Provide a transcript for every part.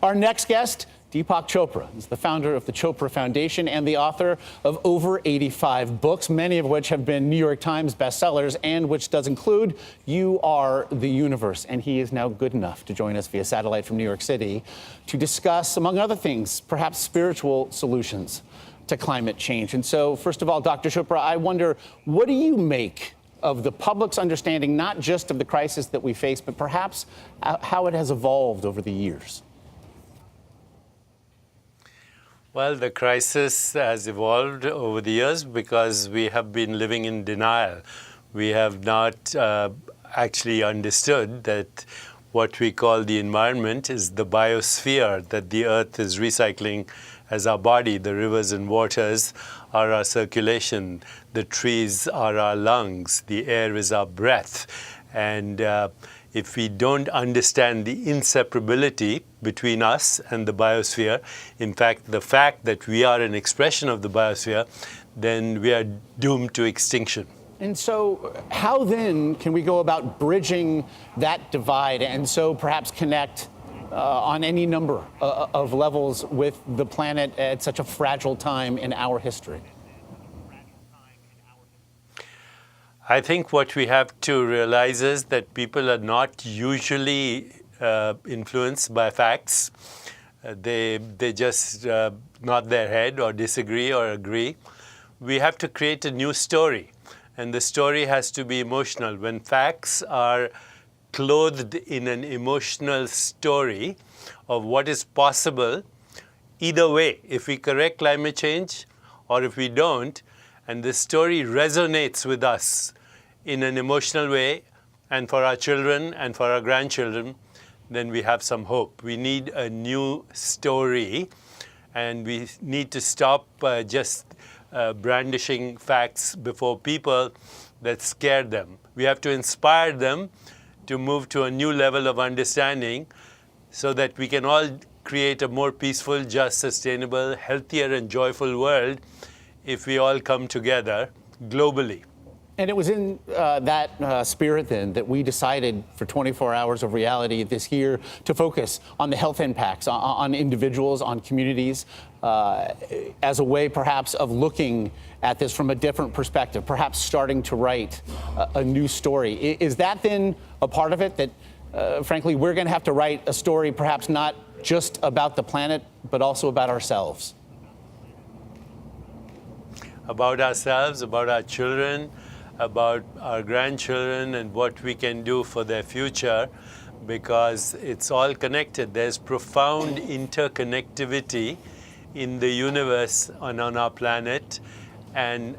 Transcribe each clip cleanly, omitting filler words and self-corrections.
Our next guest, DEEPAK Chopra, is the founder of the Chopra Foundation and the author of over 85 books, many of which have been New York Times bestsellers, and which does include You Are the Universe. And he is now good enough to join us via satellite from New York City to discuss, among other things, perhaps spiritual solutions to climate change. And so, first of all, Dr. Chopra, I wonder, what do you make of the public's understanding, not just of the crisis that we face, but perhaps how it has evolved over the years? Well, the crisis has evolved over the years because we have been living in denial. We have not actually understood that what we call the environment is the biosphere that the earth is recycling as our body. The rivers and waters are our circulation. The trees are our lungs. The air is our breath. And if we don't understand the inseparability between us and the biosphere, in fact, the fact that we are an expression of the biosphere, then we are doomed to extinction. And so how then can we go about bridging that divide and so perhaps connect on any number of levels with the planet at such a fragile time in our history? I think what we have to realize is that people are not usually influenced by facts. They just nod their head or disagree or agree. We have to create a new story, and the story has to be emotional. When facts are clothed in an emotional story of what is possible, either way, if we correct climate change or if we don't, and the story resonates with us in an emotional way, and for our children and for our grandchildren, then we have some hope. We need a new story, and we need to stop just brandishing facts before people that scare them. We have to inspire them to move to a new level of understanding so that we can all create a more peaceful, just, sustainable, healthier, and joyful world if we all come together globally. And it was in that spirit, then, that we decided for 24 Hours of Reality this year to focus on the health impacts on individuals, on communities, as a way, perhaps, of looking at this from a different perspective, perhaps starting to write a new story. Is that, then, a part of it, that, frankly, we're going to have to write a story perhaps not just about the planet, but also about ourselves? About ourselves, about our children, about our grandchildren, and what we can do for their future, because it's all connected. There's profound interconnectivity in the universe and on our planet and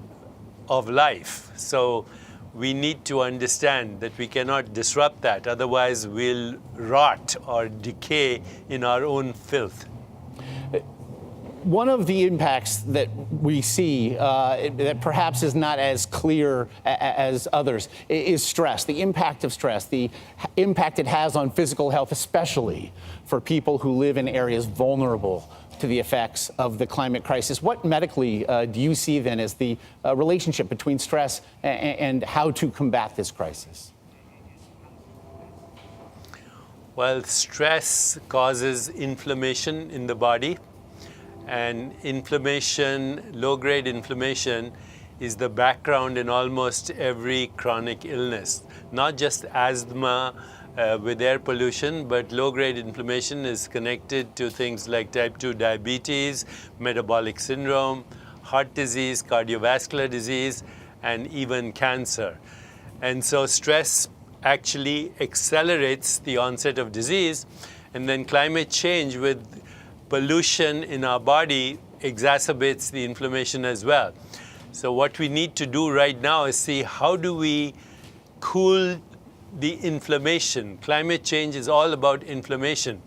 of life. So we need to understand that we cannot disrupt that, otherwise we'll rot or decay in our own filth. One of the impacts that we see that perhaps is not as clear as others is stress, the impact of stress, the impact it has on physical health, especially for people who live in areas vulnerable to the effects of the climate crisis. What medically do you see then as the relationship between stress and how to combat this crisis? Well, stress causes inflammation in the body. And inflammation, low-grade inflammation, is the background in almost every chronic illness. Not just asthma with air pollution, but low-grade inflammation is connected to things like type 2 diabetes, metabolic syndrome, heart disease, cardiovascular disease, and even cancer. And so stress actually accelerates the onset of disease, and then climate change with pollution in our body exacerbates the inflammation as well. So what we need to do right now is see how do we cool the inflammation. Climate change is all about inflammation.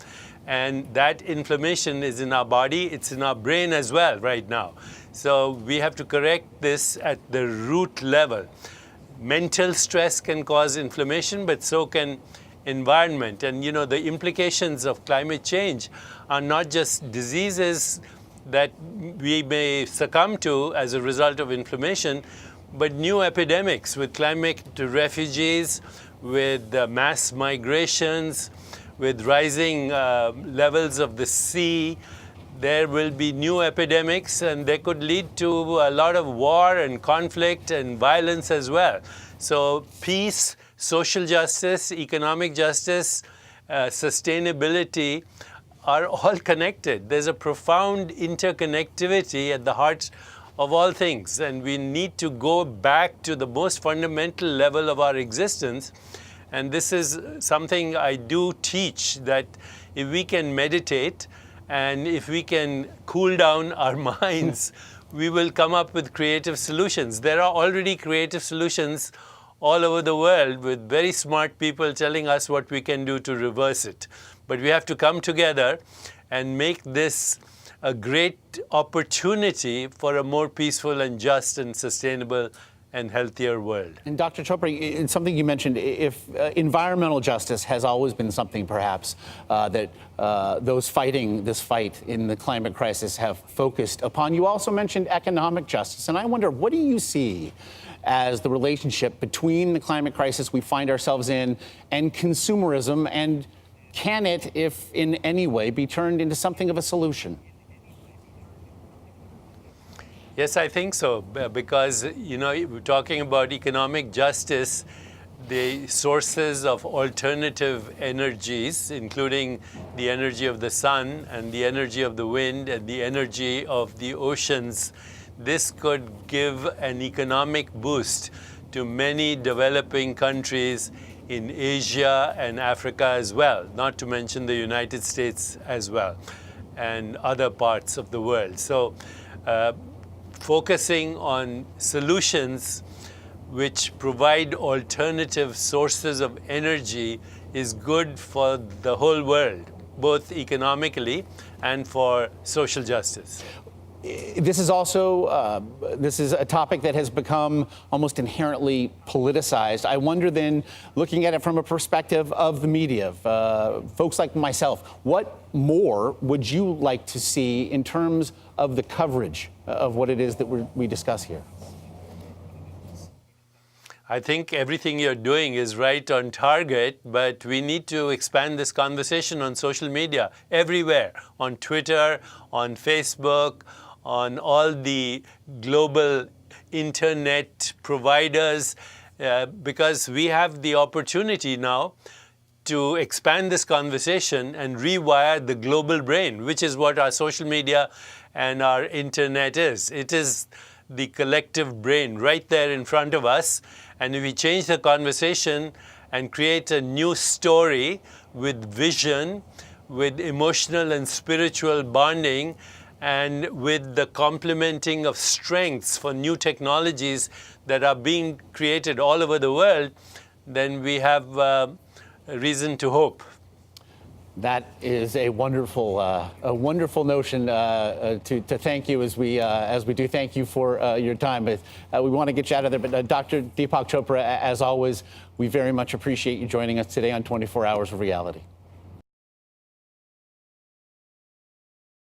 And that inflammation is in our body, it's in our brain as well right now. So we have to correct this at the root level. Mental stress can cause inflammation, but so can environment. And you know, the implications of climate change are not just diseases that we may succumb to as a result of inflammation, but new epidemics with climate refugees, with mass migrations, with rising levels of the sea, there will be new epidemics, and they could lead to a lot of war and conflict and violence as well. So peace, social justice, economic justice, sustainability are all connected. There's a profound interconnectivity at the heart of all things, and we need to go back to the most fundamental level of our existence. And this is something I do teach, that if we can meditate and if we can cool down our minds, we will come up with creative solutions. There are already creative solutions all over the world with very smart people telling us what we can do to reverse it. But we have to come together and make this a great opportunity for a more peaceful and just and sustainable and healthier world. And Dr. Chopra, it's something you mentioned, if environmental justice has always been something perhaps that those fighting this fight in the climate crisis have focused upon. You also mentioned economic justice, and I wonder, what do you see as the relationship between the climate crisis we find ourselves in and consumerism, and can it, if in any way, be turned into something of a solution? Yes, I think so, because, you know, we're talking about economic justice, the sources of alternative energies, including the energy of the sun and the energy of the wind and the energy of the oceans. This could give an economic boost to many developing countries in Asia and Africa as well, not to mention the United States as well, and other parts of the world. So, focusing on solutions which provide alternative sources of energy is good for the whole world, both economically and for social justice. This is also, this is a topic that has become almost inherently politicized. I wonder then, looking at it from a perspective of the media, folks like myself, what more would you like to see in terms of the coverage of what it is that we discuss here? I think everything you're doing is right on target, but we need to expand this conversation on social media, everywhere, on Twitter, on Facebook, on all the global internet providers, because we have the opportunity now to expand this conversation and rewire the global brain, which is what our social media and our internet is. It is the collective brain right there in front of us. And if we change the conversation and create a new story with vision, with emotional and spiritual bonding, and with the complementing of strengths for new technologies that are being created all over the world, then we have a reason to hope. That is a wonderful notion to thank you as we do thank you for your time. But we want to get you out of there. But Dr. Deepak Chopra, as always, we very much appreciate you joining us today on 24 Hours of Reality.